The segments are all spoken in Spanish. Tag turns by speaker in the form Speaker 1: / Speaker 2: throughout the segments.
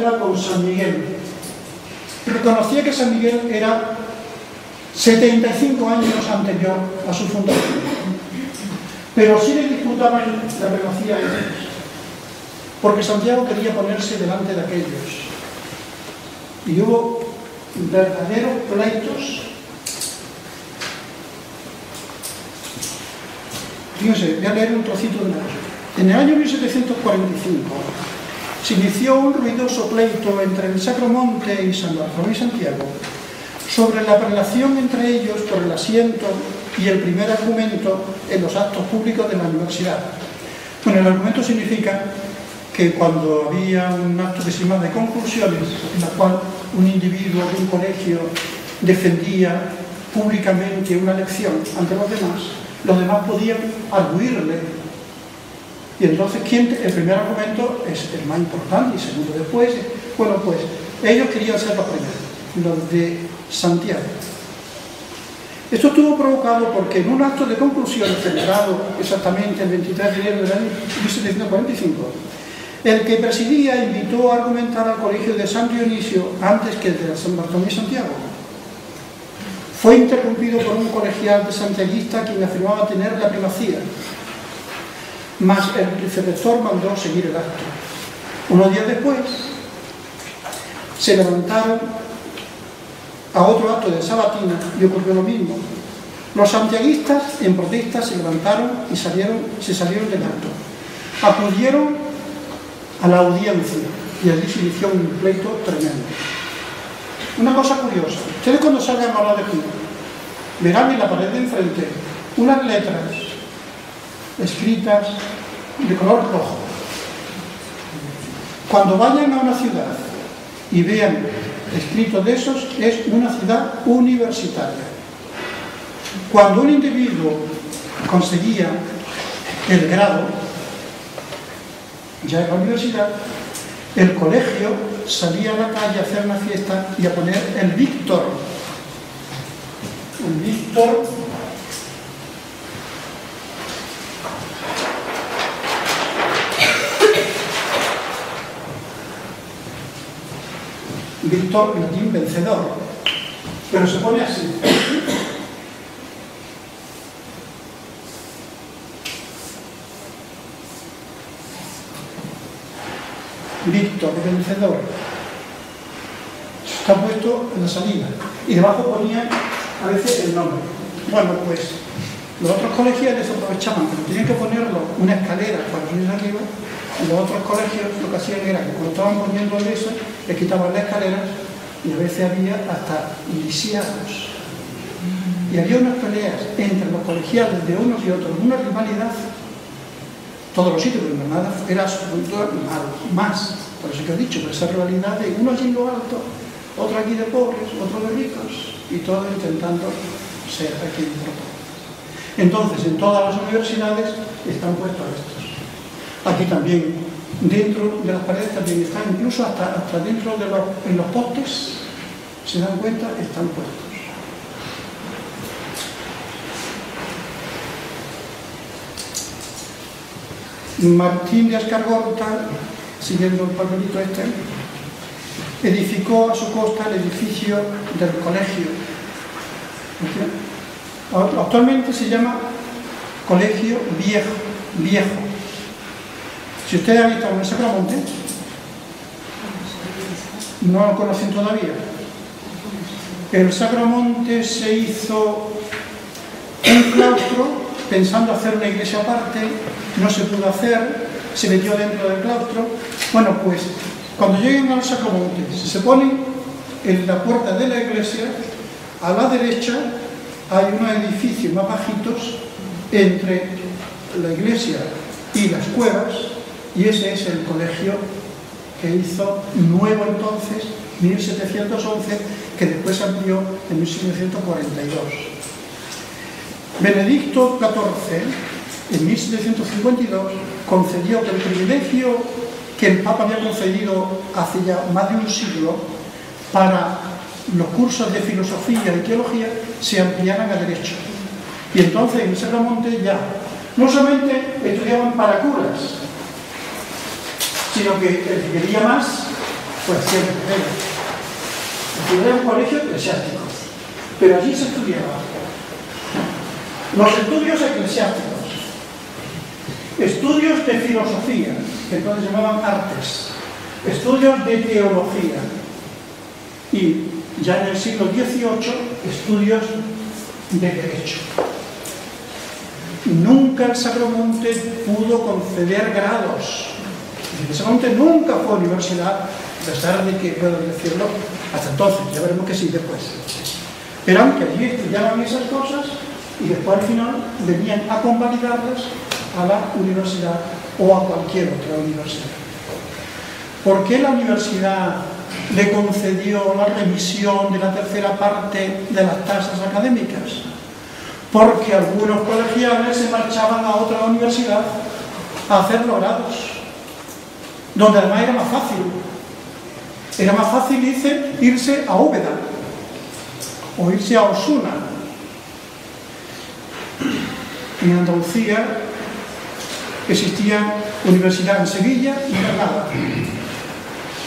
Speaker 1: tutela con San Miguel. Reconocía que San Miguel era 75 años anterior a su fundación, pero sí le disputaban la primacía a ellos, porque Santiago quería ponerse delante de aquellos. Y hubo verdaderos pleitos. Fíjense, voy a leer un trocito de una cosa. En el año 1745 se inició un ruidoso pleito entre el Sacromonte y San Bartolomé y Santiago sobre la relación entre ellos por el asiento y el primer argumento en los actos públicos de la universidad. Bueno, el argumento significa que cuando había un acto que se llama de conclusiones, en la cual un individuo de un colegio defendía públicamente una lección ante los demás podían arguirle. Y entonces, el primer argumento es el más importante y segundo después. Bueno, pues ellos querían ser los primeros, los de Santiago. Esto estuvo provocado porque en un acto de conclusión celebrado exactamente el 23 de enero del año 1745, el que presidía invitó a argumentar al colegio de San Dionisio antes que el de San Bartolomé y Santiago. Fue interrumpido por un colegial de santiaguista quien afirmaba tener la primacía, mas el vicerrector mandó seguir el acto. Unos días después se levantaron a otro acto de sabatina y ocurrió lo mismo. Los santiaguistas en protesta se levantaron y se salieron del acto. Acudieron a la audiencia y allí se inició un pleito tremendo. Una cosa curiosa, ustedes cuando salgan a hablar de aquí verán en la pared de enfrente unas letras escritas de color rojo. Cuando vayan a una ciudad y vean escritos de esos, es una ciudad universitaria. Cuando un individuo conseguía el grado ya en la universidad, el colegio salía a la calle a hacer una fiesta y a poner el Víctor. El Víctor Víctor, latín, vencedor, pero se pone así. Víctor, vencedor. Está puesto en la salida y debajo ponía a veces el nombre. Bueno, pues los otros colegiales aprovechaban, pero tenían que ponerlo una escalera para subir arriba, y los otros colegios lo que hacían era que cuando estaban poniendo eso, le quitaban la escalera y a veces había hasta lisiados. Y había unas peleas entre los colegiales de unos y otros, una rivalidad. Todos los sitios, pero nada era más. Por eso que he dicho, por esa rivalidad de uno allí en lo alto, otro aquí de pobres, otro de ricos, y todos intentando ser aquí en todo. Entonces, en todas las universidades están puestos estos. Aquí también, dentro de las paredes también están, incluso hasta dentro de en los postes, se dan cuenta, están puestos. Martín de Escargorta, siguiendo el papelito este, edificó a su costa el edificio del colegio. Actualmente se llama Colegio Viejo. Si ustedes han visto en el Sacromonte, no lo conocen todavía. El Sacromonte se hizo un claustro pensando hacer una iglesia aparte, no se pudo hacer, se metió dentro del claustro. Bueno, pues cuando lleguen al Sacromonte, se ponen en la puerta de la iglesia, a la derecha hay unos edificios más bajitos entre la iglesia y las cuevas, y ese es el colegio que hizo nuevo entonces, 1711, que después se amplió en 1742. Benedicto XIV, en 1752, concedió que el privilegio que el Papa había concedido hace ya más de un siglo para los cursos de filosofía y teología se ampliaran a derecho. Y entonces en Sacromonte ya no solamente estudiaban para curas, sino que el que quería más Pues siempre era un colegio eclesiástico, pero allí se estudiaba los estudios eclesiásticos, estudios de filosofía, que entonces llamaban artes, estudios de teología, y ya en el siglo XVIII estudios de derecho. Nunca el Sacromonte pudo conceder grados. El Sacromonte nunca fue universidad, a pesar de que puedo decirlo hasta entonces, ya veremos que sí después. Pero aunque allí estudiaban esas cosas y después al final venían a convalidarlas a la universidad o a cualquier otra universidad. ¿Por qué la universidad le concedió la remisión de la tercera parte de las tasas académicas? Porque algunos colegiales se marchaban a otra universidad a hacer los grados, donde además era más fácil. Era más fácil irse a Úbeda o irse a Osuna. En Andalucía existía universidad en Sevilla y Granada.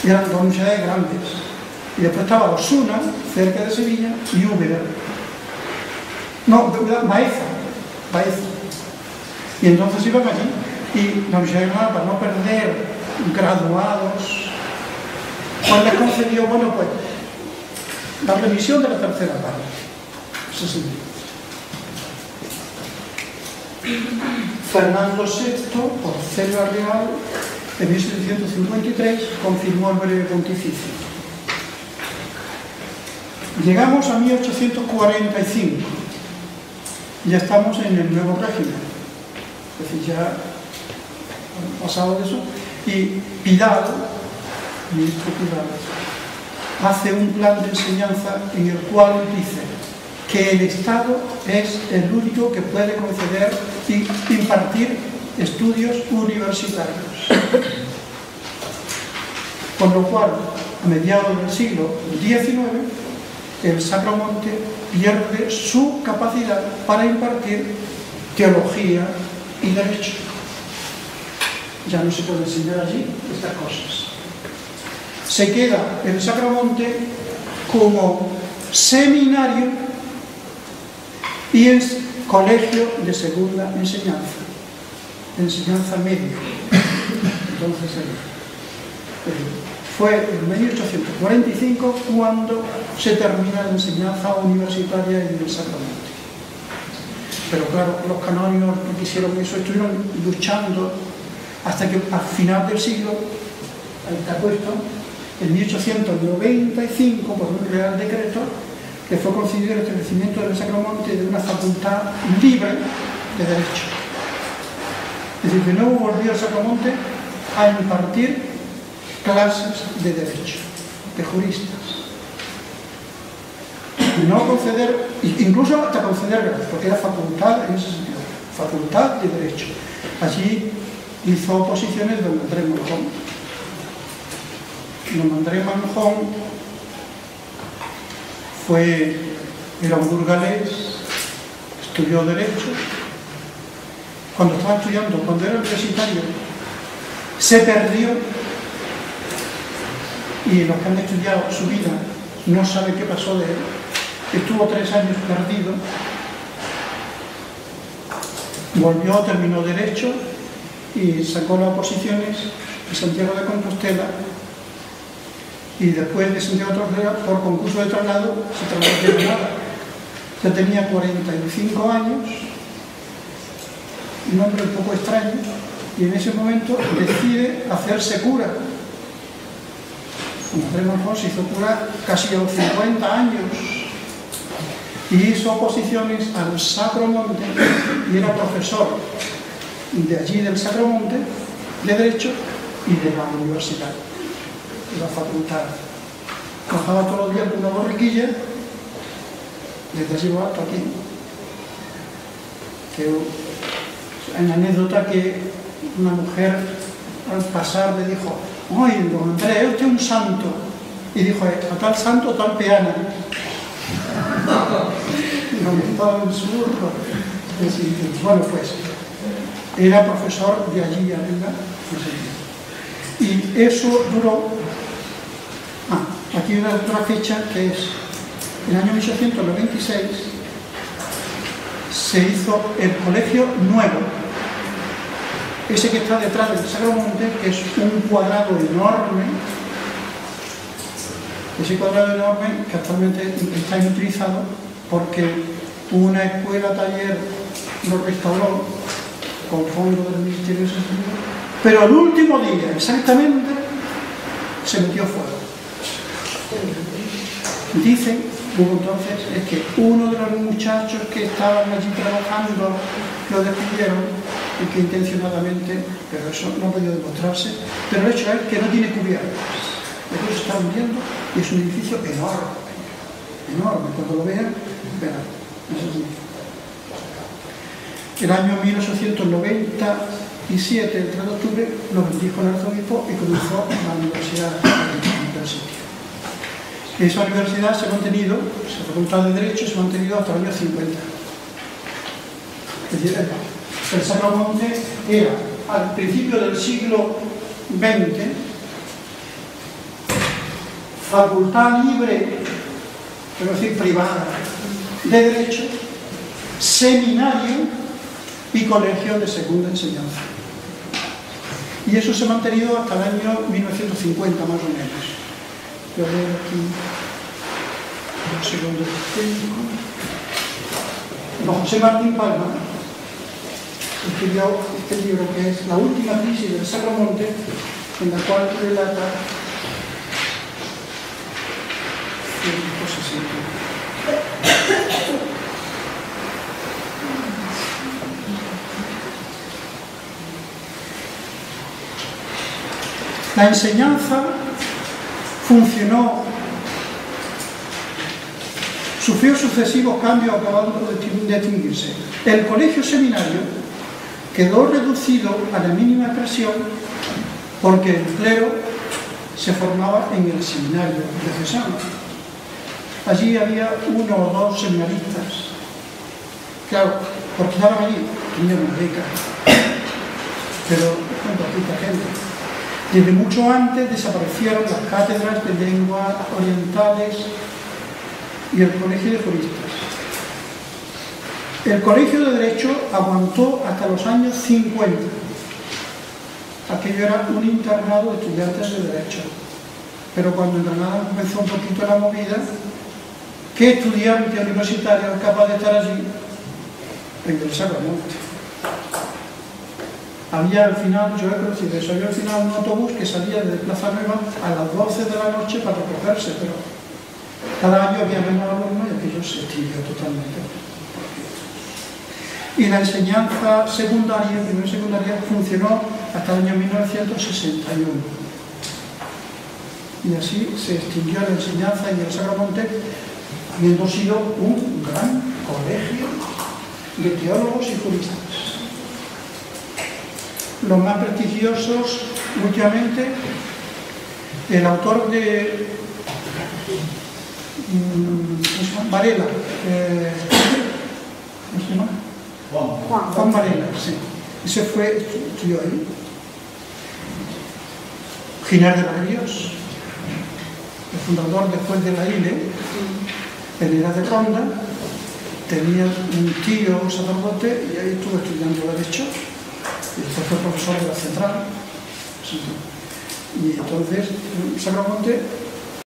Speaker 1: Eran dos universidades grandes. Y después estaba Osuna, cerca de Sevilla, y Úbeda. No, Baeza. Y entonces iban allí. Y la Universidad de Granada, para no perder graduados, pues les concedió, bueno, pues, la remisión de la tercera parte. Eso sí. Fernando VI, por célula real, en 1753, confirmó el breve pontificio. Llegamos a 1845. Ya estamos en el nuevo régimen. Es decir, ya han pasado de eso. Y Pidal, ministro Pidal, hace un plan de enseñanza en el cual dice que el Estado es el único que puede conceder y impartir estudios universitarios. Con lo cual, a mediados del siglo XIX, el Sacromonte pierde su capacidad para impartir teología y derecho. Ya no se puede enseñar allí estas cosas. Se queda el Sacromonte como seminario y es colegio de segunda enseñanza media. Entonces fue en 1845 cuando se termina la enseñanza universitaria en el Sacromonte. Pero claro, los canónigos no quisieron eso, estuvieron luchando hasta que al final del siglo, ahí está puesto, en 1895, por un real decreto, que fue concedido el establecimiento del Sacromonte de una facultad libre de derecho. Es decir, que no volvió el Sacromonte a impartir clases de derecho, de juristas. No conceder, incluso hasta conceder grados, porque era facultad en ese sentido, facultad de derecho. Allí hizo oposiciones don Andrés Manjón. Don Andrés Manjón era un burgalés, estudió derecho. Cuando estaba estudiando, cuando era universitario, se perdió, y los que han estudiado su vida no saben qué pasó de él. Estuvo 3 años perdido, volvió, terminó derecho y sacó las oposiciones de Santiago de Compostela, y después de Santiago de Compostela, por concurso de traslado, se trasladó de Granada. Ya tenía 45 años, un hombre un poco extraño, y en ese momento decide hacerse cura. Andrés Manjón se hizo cura casi a los 50 años y hizo oposiciones al Sacromonte y era profesor de allí del Sacromonte de Derecho y de la universidad, de la facultad. Trabajaba todos los días con una borriquilla desde allí hasta aquí. Hay una anécdota que una mujer al pasar le dijo: ¡ay, don Andrés, usted es un santo! Y dijo: a tal santo, tal peana. Y donde estaba en su burro. Bueno, pues era profesor de allí arriba. Y eso duró aquí hay una otra fecha que es en el año 1896 se hizo el colegio nuevo, ese que está detrás del Sacromonte, que es un cuadrado enorme, ese cuadrado enorme que actualmente está inutilizado porque una escuela taller lo restauró con fondos del Ministerio de Sanidad, pero al último día exactamente se metió fuego. Dicen, luego entonces, es que uno de los muchachos que estaban allí trabajando lo despidieron y que intencionadamente, pero eso no ha podido demostrarse, pero el hecho es que no tiene cubiertas. Eso se está hundiendo y es un edificio enorme, enorme. Cuando lo vean, verán. El año 1897, el 3 de octubre, lo bendijo el arzobispo y comenzó la universidad del sitio. Esa universidad se ha mantenido, esa facultad de Derecho se ha mantenido hasta el año 50. Es decir, el Sacromonte era, al principio del siglo XX, facultad libre, es decir, privada, de Derecho, seminario y colegio de segunda enseñanza. Y eso se ha mantenido hasta el año 1950, más o menos. Voy a ver aquí un segundo. Don José Martín Palma escribió este libro que es La última crisis del Sacromonte, en la cual relata la enseñanza funcionó, sufrió sucesivos cambios acabando de extinguirse. El colegio seminario quedó reducido a la mínima expresión porque el clero se formaba en el seminario diocesano. Allí había uno o dos seminaristas, claro, porque estaban allí, tenían una beca, pero con poquita gente. Desde mucho antes desaparecieron las cátedras de lenguas orientales y el colegio de juristas. El colegio de Derecho aguantó hasta los años 50. Aquello era un internado de estudiantes de Derecho. Pero cuando en Granada comenzó un poquito la movida, ¿qué estudiante universitario es capaz de estar allí? En el Sacromonte. Había al final, yo he conocido eso, había al final un autobús que salía de Plaza Nueva a las 12 de la noche para recogerse, pero cada año había menos alumnos y aquello se extinguió totalmente. Y la enseñanza secundaria, primero secundaria, funcionó hasta el año 1961. Y así se extinguió la enseñanza en el Sacromonte, habiendo sido un gran colegio de teólogos y juristas. Los más prestigiosos últimamente, el autor de Varela, ¿cómo se llama? Juan Varela, sí. Ese fue, estudió ahí. Giner de Barrios, el fundador después de la ILE, él era de Ronda, tenía un tío sacerdote y ahí estuvo estudiando Derecho. Y después fue profesor de la Central. Y entonces, Sacromonte